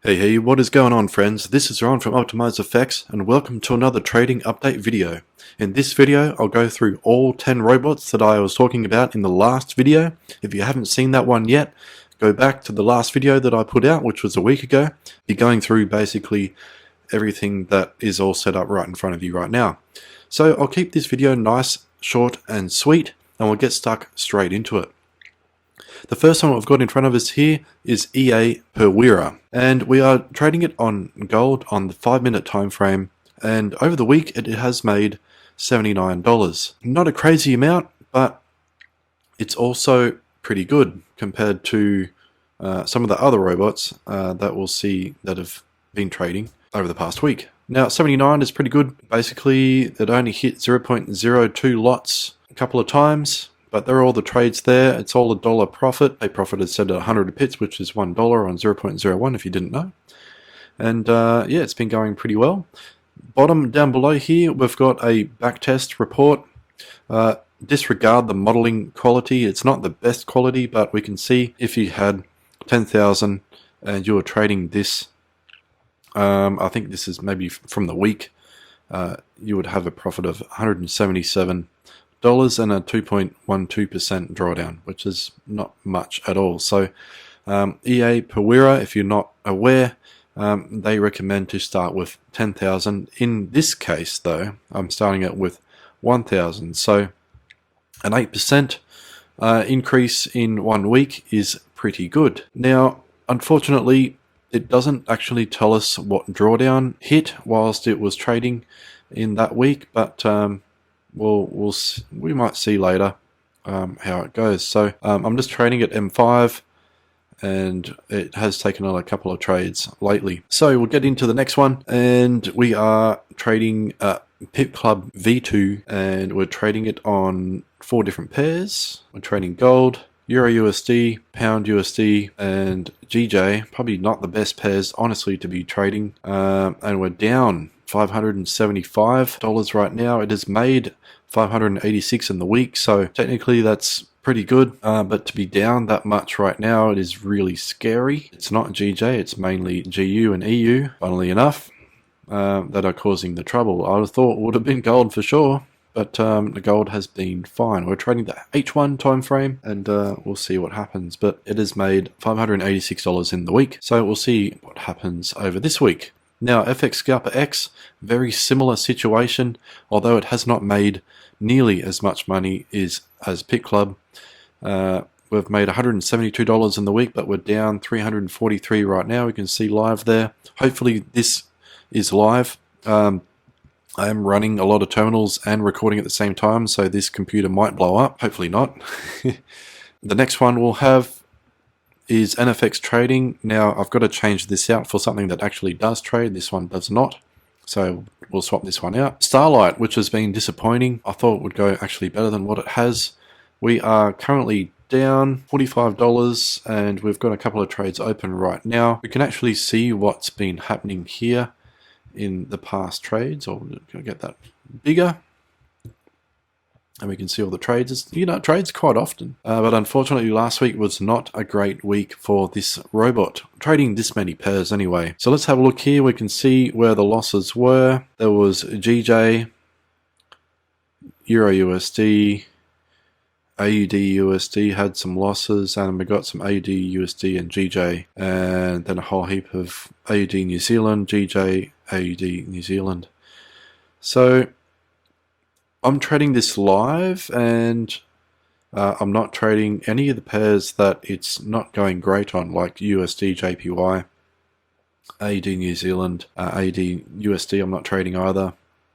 Hey, what is going on, friends? This is Ron from Optimize Effects, and welcome to another trading update video. In this video, I'll go through all 10 robots that I was talking about in the last video. If you haven't seen that one yet, go back to the last video that I put out, which was a week ago. Be going through basically everything that is all set up right in front of you right now. So I'll keep this video nice, short, and sweet, and we'll get stuck straight into it. The first one we've got in front of us here is EA per Wira, and we are trading it on gold on the 5-minute time frame, and over the week it has made $79. Not a crazy amount, but it's also pretty good compared to some of the other robots that we'll see that have been trading over the past week. Now 79 is pretty good. Basically it only hit 0.02 lots a couple of times, but there are all the trades there. It's all $1 profit. A profit is set at 100 pips, which is $1 on 0.01 if you didn't know. And yeah, it's been going pretty well. Bottom down below here, we've got a backtest report. Disregard the modeling quality. It's not the best quality, but we can see if you had 10,000 and you were trading this, I think this is maybe from the week, you would have a profit of $177 and a 2.12% drawdown, which is not much at all. So EA per Wira, if you're not aware, they recommend to start with 10,000. In this case though, I'm starting it with 1,000. So an 8% increase in 1 week is pretty good. Now, unfortunately, it doesn't actually tell us what drawdown hit whilst it was trading in that week, but we might see later how it goes. So I'm just trading at M5, and it has taken on a couple of trades lately. So we'll get into the next one, and we are trading Pip Club V2, and we're trading it on 4 different pairs. We're trading gold, Euro USD, Pound USD, and GJ. Probably not the best pairs, honestly, to be trading. And we're down $575 right now. It has made $586 in the week, so technically that's pretty good, but to be down that much right now, it is really scary. It's not GJ, it's mainly GU and EU, funnily enough, that are causing the trouble. I would have thought it would have been gold for sure, but the gold has been fine. We're trading the H1 time frame, and we'll see what happens, but it has made $586 in the week, so we'll see what happens over this week. Now, FX Scalper X, very similar situation, although it has not made nearly as much money as Pip Club. We've made $172 in the week, but we're down $343 right now. We can see live there. Hopefully this is live. I am running a lot of terminals and recording at the same time, so this computer might blow up. Hopefully not. The next one we'll have is NFX trading. Now I've got to change this out for something that actually does trade. This one does not, so we'll swap this one out. Starlight, which has been disappointing. I thought it would go actually better than what it has. We are currently down $45, and we've got a couple of trades open right now. We can actually see what's been happening here in the past trades. Or can I get that bigger? And we can see all the trades. It trades quite often. But unfortunately, last week was not a great week for this robot, trading this many pairs anyway. So let's have a look here. We can see where the losses were. There was GJ, Euro USD, AUD USD had some losses, and we got some AUD USD and GJ, and then a whole heap of AUD New Zealand, GJ, AUD New Zealand. So I'm trading this live, and I'm not trading any of the pairs that it's not going great on, like USD, JPY, AUD New Zealand, AUD USD. I'm not trading either.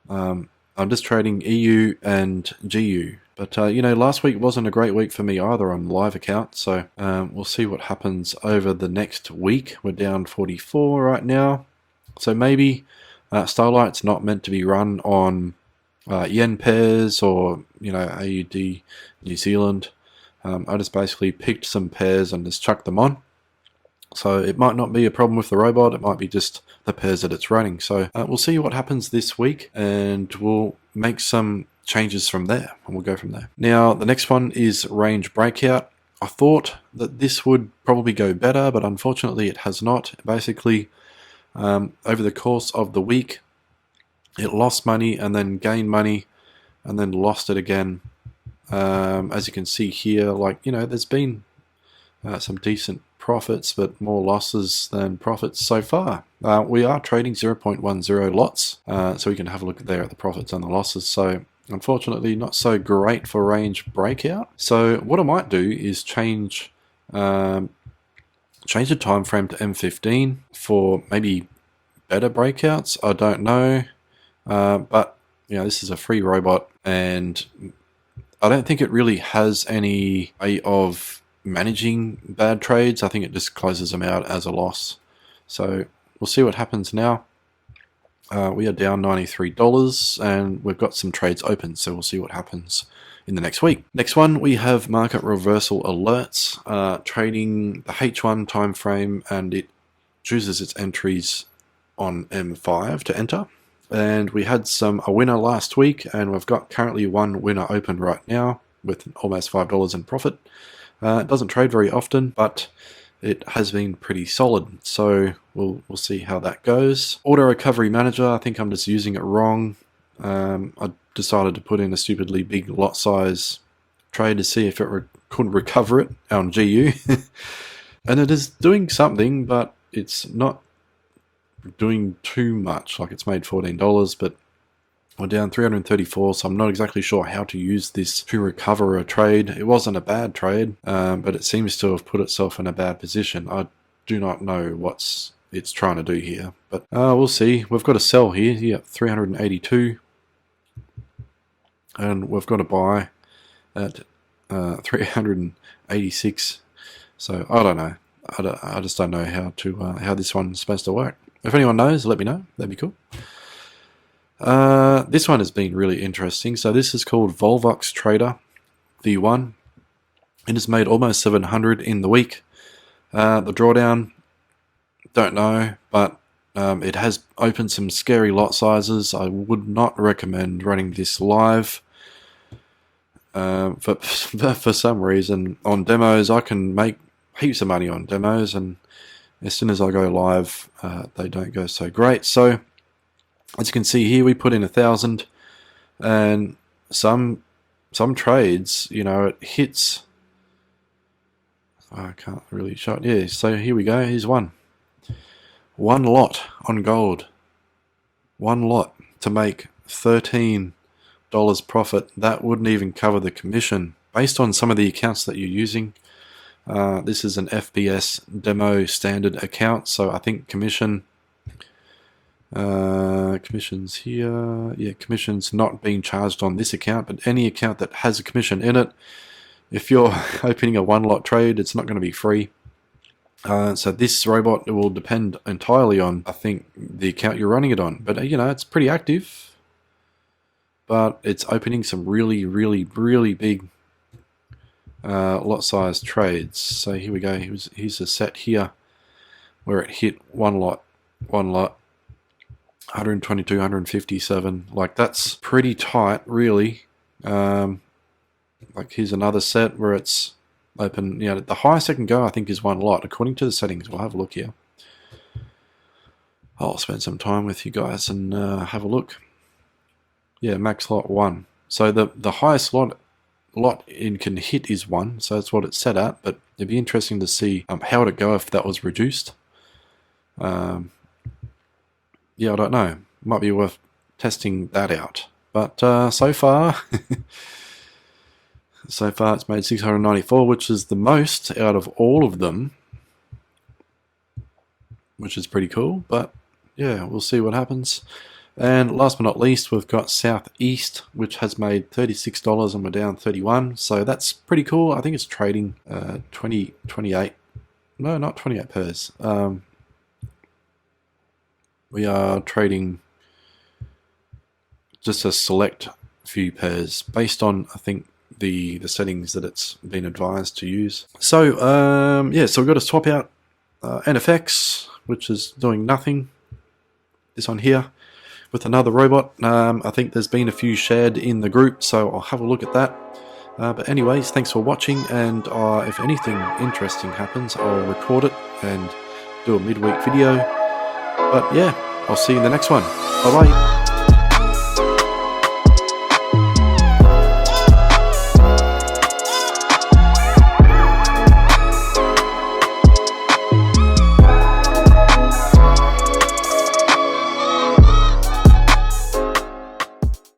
I'm just trading EU and GU. But last week wasn't a great week for me either on the live account, so we'll see what happens over the next week. We're down 44 right now, so maybe Starlight's not meant to be run on yen pairs or AUD New Zealand. I just basically picked some pairs and just chucked them on. So it might not be a problem with the robot, it might be just the pairs that it's running. So we'll see what happens this week, and we'll make some changes from there, and we'll go from there. Now the next one is range breakout. I thought that this would probably go better, but unfortunately it has not. Basically, Over the course of the week, it lost money and then gained money and then lost it again. As you can see here, like, you know, there's been some decent profits, but more losses than profits so far. We are trading 0.10 lots, so we can have a look there at the profits and the losses. So unfortunately, not so great for range breakout. So what I might do is change the time frame to M15 for maybe better breakouts. I don't know, but you know, this is a free robot, and I don't think it really has any way of managing bad trades. I think it just closes them out as a loss. So we'll see what happens now. We are down $93 and we've got some trades open, so we'll see what happens in the next week. Next one, we have market reversal alerts, trading the H1 time frame, and it chooses its entries on M5 to enter. And we had a winner last week, and we've got currently one winner open right now with almost $5 in profit. It doesn't trade very often, but it has been pretty solid, so we'll see how that goes. Auto recovery manager, I think I'm just using it wrong. I decided to put in a stupidly big lot size trade to see if it could recover it on GU. And it is doing something, but it's not doing too much. Like, it's made $14, but we're down 334, so I'm not exactly sure how to use this to recover a trade. It wasn't a bad trade, but it seems to have put itself in a bad position. I do not know what it's trying to do here, but we'll see. We've got a sell here, yeah, 382, and we've got a buy at 386. So I don't know. I just don't know how this one's supposed to work. If anyone knows, let me know. That'd be cool. This one has been really interesting. So this is called Volvox Trader V1. It has made almost 700 in the week. The drawdown, don't know, but it has opened some scary lot sizes. I would not recommend running this live. For some reason, on demos, I can make heaps of money on demos, and as soon as I go live, they don't go so great. So as you can see here, we put in 1,000, and some trades, you know, it hits. I can't really show it. Yeah, so here we go. Here's one lot on gold. One lot to make $13 profit. That wouldn't even cover the commission based on some of the accounts that you're using. This is an FPS demo standard account, so I think commissions here, yeah, commissions not being charged on this account, but any account that has a commission in it, if you're opening a one lot trade, it's not going to be free. So this robot will depend entirely on, I think, the account you're running it on, but you know, it's pretty active, but it's opening some really big lot size trades. So here we go. Here's a set here where it hit one lot, 122, 157. Like, that's pretty tight, really. Like, here's another set where it's open. You know, the highest I can go, I think, is one lot according to the settings. We'll have a look here. I'll spend some time with you guys and have a look. Yeah, max lot 1. So the highest lot it can hit is 1, so that's what it's set at, but it'd be interesting to see how would it go if that was reduced. Yeah, I don't know. Might be worth testing that out. But so far it's made 694, which is the most out of all of them, which is pretty cool. But yeah, we'll see what happens. And last but not least, we've got Southeast, which has made $36 and we're down 31. So that's pretty cool. I think it's trading 28. No, not 28 pairs. We are trading just a select few pairs based on, I think, the settings that it's been advised to use. So yeah, so we've got to swap out NFX, which is doing nothing. This one here with another robot. I think there's been a few shared in the group, so I'll have a look at that. But anyways, thanks for watching, and if anything interesting happens, I'll record it and do a midweek video. But yeah, I'll see you in the next one. Bye bye.